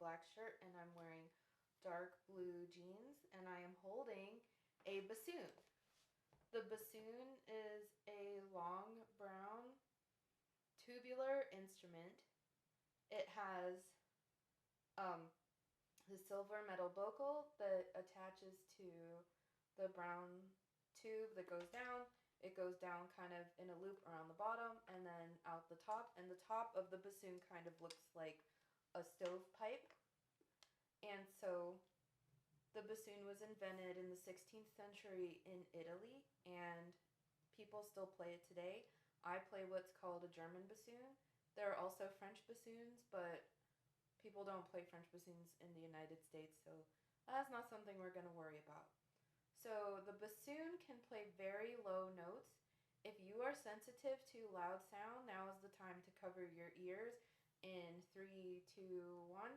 black shirt and I'm wearing dark blue jeans and I am holding a bassoon. The bassoon is a long brown tubular instrument. It has um, the silver metal bocal that attaches to the brown tube that goes down. It goes down kind of in a loop around the bottom and then out the top. And the top of the bassoon kind of looks like a stovepipe. And so the bassoon was invented in the 16th century in Italy, and people still play it today. I play what's called a German bassoon. There are also French bassoons, but people don't play French bassoons in the United States, so that's not something we're going to worry about. So the bassoon can play very low notes. If you are sensitive to loud sound, now is the time to cover your ears in 3, 2, 1.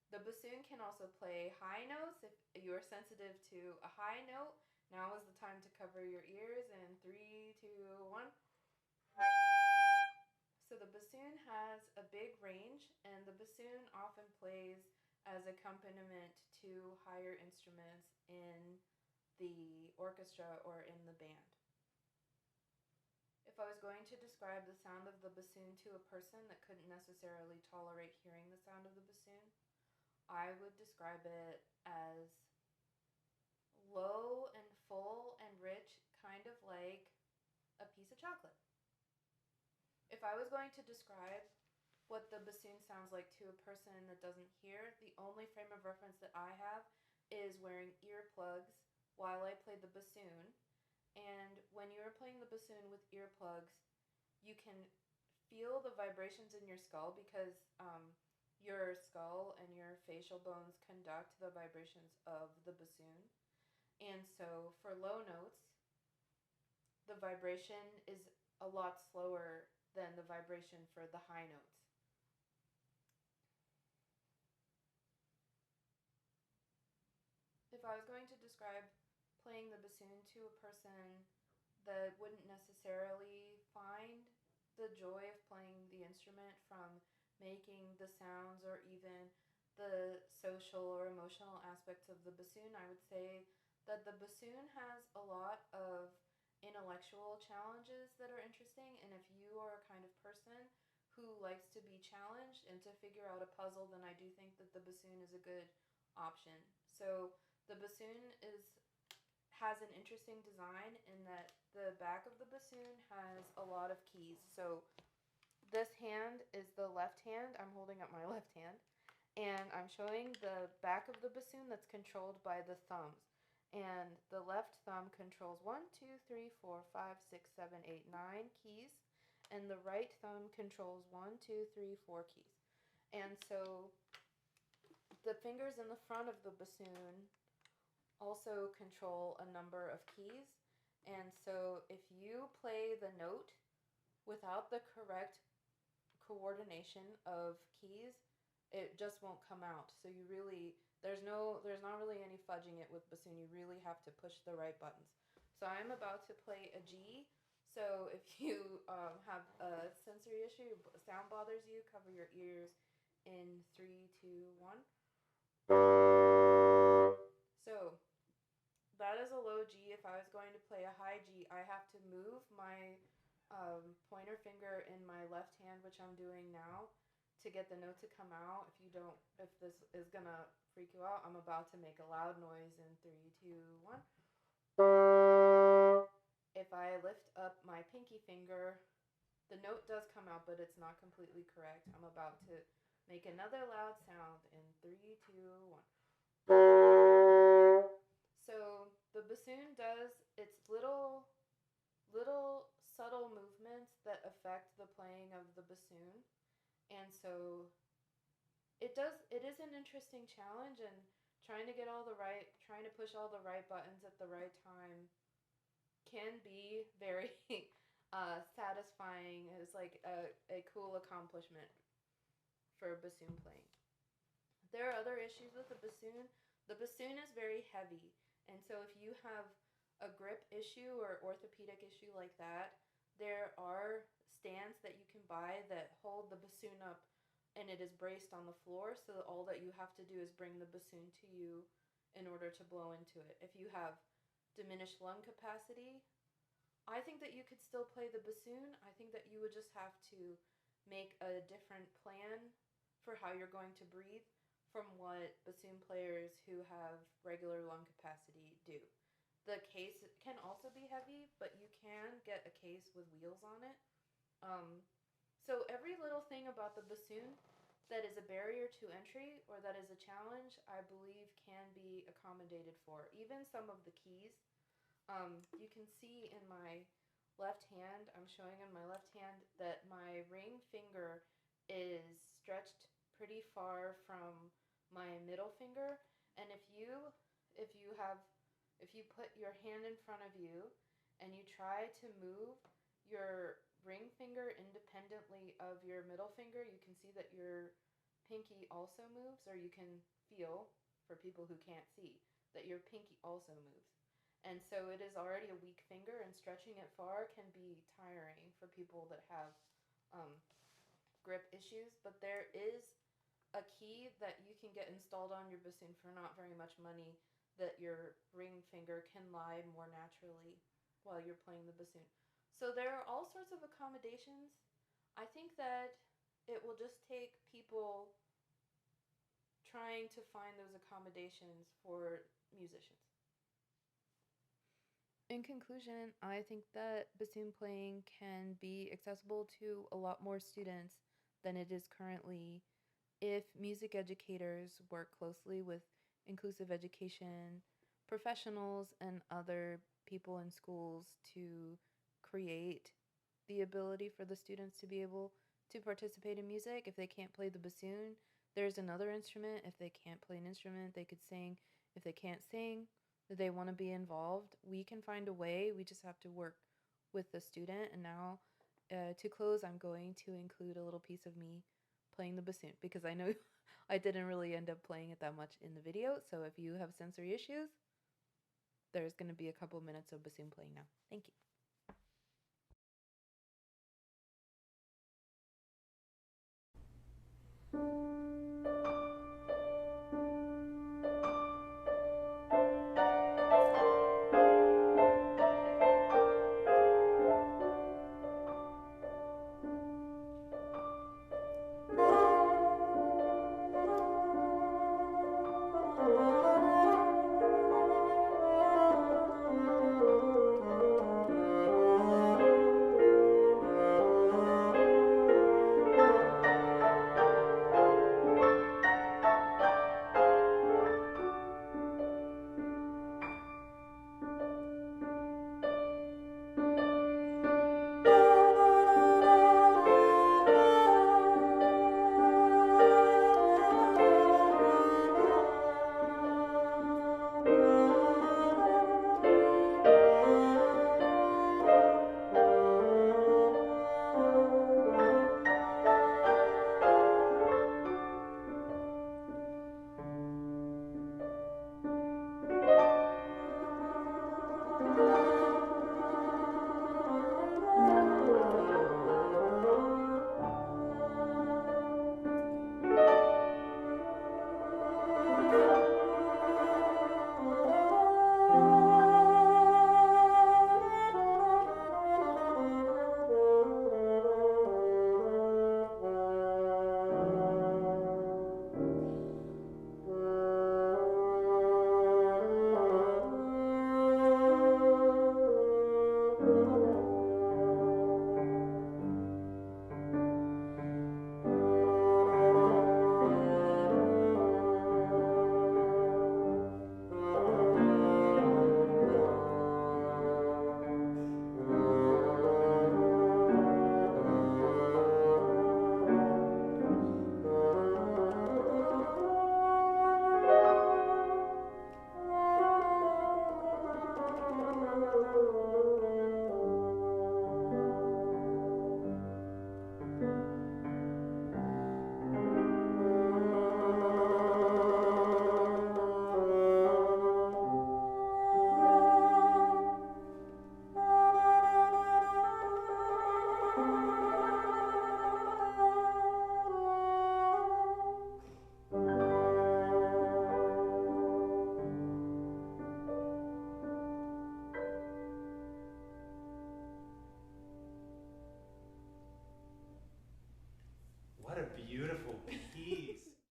The bassoon can also play high notes. If you are sensitive to a high note, now is the time to cover your ears in 3, 2, 1. So the bassoon has a big range, and the bassoon often plays as accompaniment to higher instruments in the orchestra or in the band. If I was going to describe the sound of the bassoon to a person that couldn't necessarily tolerate hearing the sound of the bassoon, I would describe it as low and full and rich, kind of like a piece of chocolate. If I was going to describe what the bassoon sounds like to a person that doesn't hear, the only frame of reference that I have is wearing earplugs while I play the bassoon. And when you are playing the bassoon with earplugs, you can feel the vibrations in your skull because your skull and your facial bones conduct the vibrations of the bassoon. And so for low notes, the vibration is a lot slower than the vibration for the high notes. If I was going to describe playing the bassoon to a person that wouldn't necessarily find the joy of playing the instrument from making the sounds or even the social or emotional aspects of the bassoon, I would say that the bassoon has a lot of intellectual challenges that are interesting, and if you are a kind of person who likes to be challenged and to figure out a puzzle, then I do think that the bassoon is a good option. So the bassoon has an interesting design in that the back of the bassoon has a lot of keys. So this hand is the left hand. I'm holding up my left hand. And I'm showing the back of the bassoon that's controlled by the thumbs. And the left thumb controls 1, 2, 3, 4, 5, 6, 7, 8, 9 keys. And the right thumb controls 1, 2, 3, 4 keys. And so the fingers in the front of the bassoon also control a number of keys. And so if you play the note without the correct coordination of keys, it just won't come out. So you really, there's not really any fudging it with bassoon. You really have to push the right buttons. So I'm about to play a G. So if you have a sensory issue, sound bothers you, cover your ears in 3, 2, 1. So that is a low G. If I was going to play a high G, I have to move my pointer finger in my left hand, which I'm doing now, to get the note to come out. If this is gonna freak you out, I'm about to make a loud noise in 3, 2, 1. If I lift up my pinky finger, the note does come out, but it's not completely correct. I'm about to make another loud sound in 3, 2, 1. So the bassoon does its little subtle movements that affect the playing of the bassoon. And so it is an interesting challenge, and trying to push all the right buttons at the right time can be very satisfying. It's like a cool accomplishment for bassoon playing. There are other issues with the bassoon. The bassoon is very heavy, and so if you have a grip issue or orthopedic issue like that, there are stands that you can buy that hold the bassoon up, and it is braced on the floor, so that all that you have to do is bring the bassoon to you in order to blow into it. If you have diminished lung capacity, I think that you could still play the bassoon. I think that you would just have to make a different plan for how you're going to breathe from what bassoon players who have regular lung capacity do. The case can also be heavy, but you can get a case with wheels on it. Um, so every little thing about the bassoon that is a barrier to entry or that is a challenge, I believe can be accommodated for. Even some of the keys. You can see in my left hand, I'm showing in my left hand that my ring finger is stretched pretty far from my middle finger. And if you put your hand in front of you and you try to move your ring finger independently of your middle finger, you can see that your pinky also moves, or you can feel, for people who can't see, that your pinky also moves. And so it is already a weak finger, and stretching it far can be tiring for people that have um, grip issues. But there is a key that you can get installed on your bassoon for not very much money, that your ring finger can lie more naturally while you're playing the bassoon. So there are all sorts of accommodations. I think that it will just take people trying to find those accommodations for musicians. In conclusion, I think that bassoon playing can be accessible to a lot more students than it is currently if music educators work closely with inclusive education professionals and other people in schools to create the ability for the students to be able to participate in music. If they can't play the bassoon, there's another instrument. If they can't play an instrument, they could sing. If they can't sing, they want to be involved, we can find a way. We just have to work with the student. And now, to close, I'm going to include a little piece of me playing the bassoon, because I know I didn't really end up playing it that much in the video. So if you have sensory issues, there's going to be a couple minutes of bassoon playing now. Thank you.